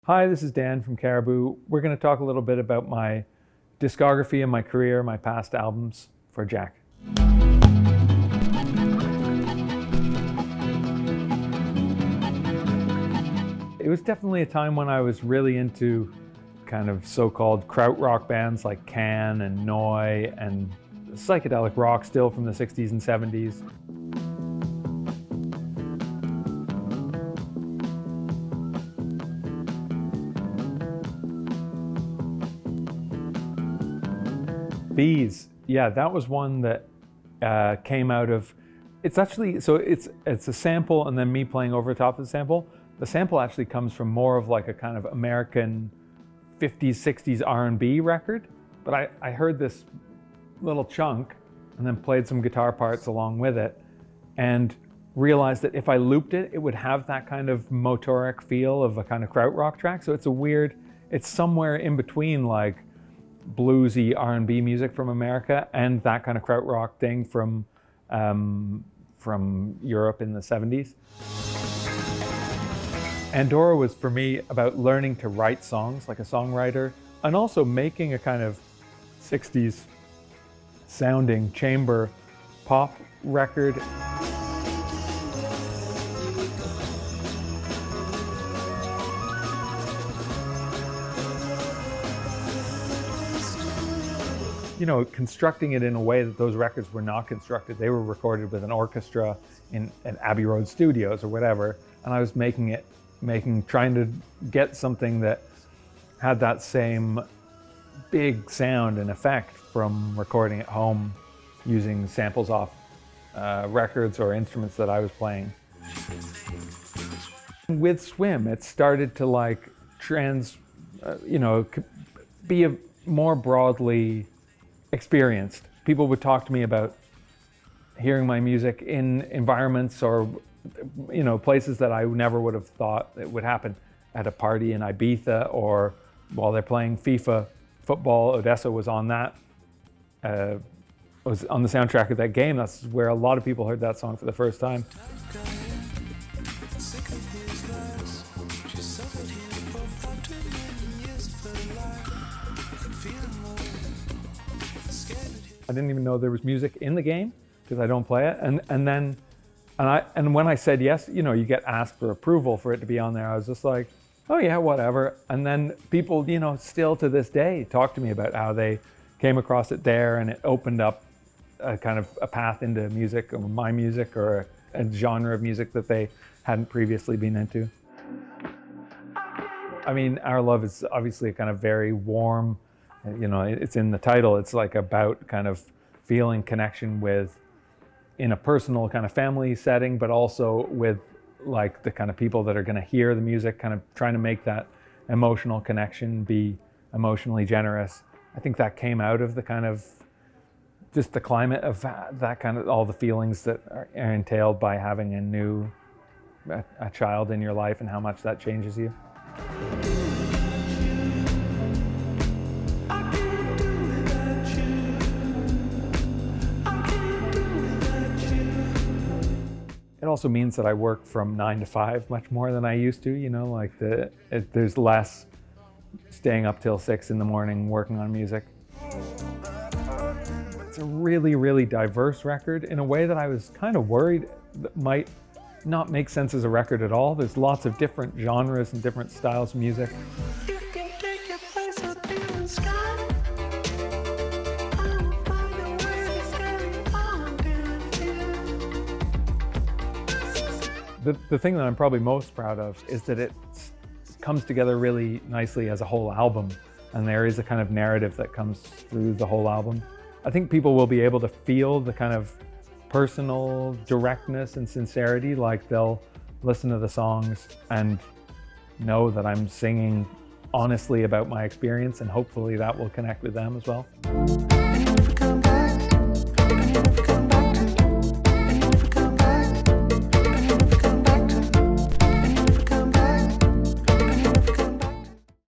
Hi, this is Dan from Caribou. We're going to talk a little bit about my discography and my career, my past albums for Jack. It was definitely a time when I was really into kind of so-called krautrock bands like Can and Noi and psychedelic rock still from the 60s and 70s. Bees, yeah, that was one that came out of, it's actually, so it's a sample and then me playing over the top of the sample. The sample actually comes from more of like a kind of American 50s, 60s R&B record, but I heard this little chunk and then played some guitar parts along with it and realized that if I looped it, it would have that kind of motoric feel of a kind of krautrock track. So it's somewhere in between like bluesy R&B music from America and that kind of krautrock thing from Europe in the 70s. Andorra was for me about learning to write songs like a songwriter and also making a kind of 60s sounding chamber pop record. You know, constructing it in a way that those records were not constructed. They were recorded with an orchestra in Abbey Road Studios or whatever, and I was trying to get something that had that same big sound and effect from recording at home using samples off records or instruments that I was playing. With Swim, it started to like be more broadly experienced. People would talk to me about hearing my music in environments or places that I never would have thought it would happen, at a party in Ibiza or while they're playing FIFA football. Odessa was on that, was on the soundtrack of that game. That's where a lot of people heard that song for the first time. I didn't even know there was music in the game because I don't play it. And when I said yes, you get asked for approval for it to be on there. I was just like, oh yeah, whatever. And then people, still to this day talk to me about how they came across it there and it opened up a kind of a path into music or my music or a genre of music that they hadn't previously been into. I mean, Our Love is obviously a kind of very warm, it's in the title. It's like about kind of feeling connection with, in a personal kind of family setting, but also with like the kind of people that are going to hear the music, kind of trying to make that emotional connection, be emotionally generous. I think that came out of the kind of just the climate of that kind of all the feelings that are entailed by having a child in your life and how much that changes you. It also means that I work from 9 to 5 much more than I used to, there's less staying up till 6 in the morning working on music. It's a really, really diverse record in a way that I was kind of worried that might not make sense as a record at all. There's lots of different genres and different styles of music. The thing that I'm probably most proud of is that it comes together really nicely as a whole album, and there is a kind of narrative that comes through the whole album. I think people will be able to feel the kind of personal directness and sincerity, like they'll listen to the songs and know that I'm singing honestly about my experience, and hopefully that will connect with them as well.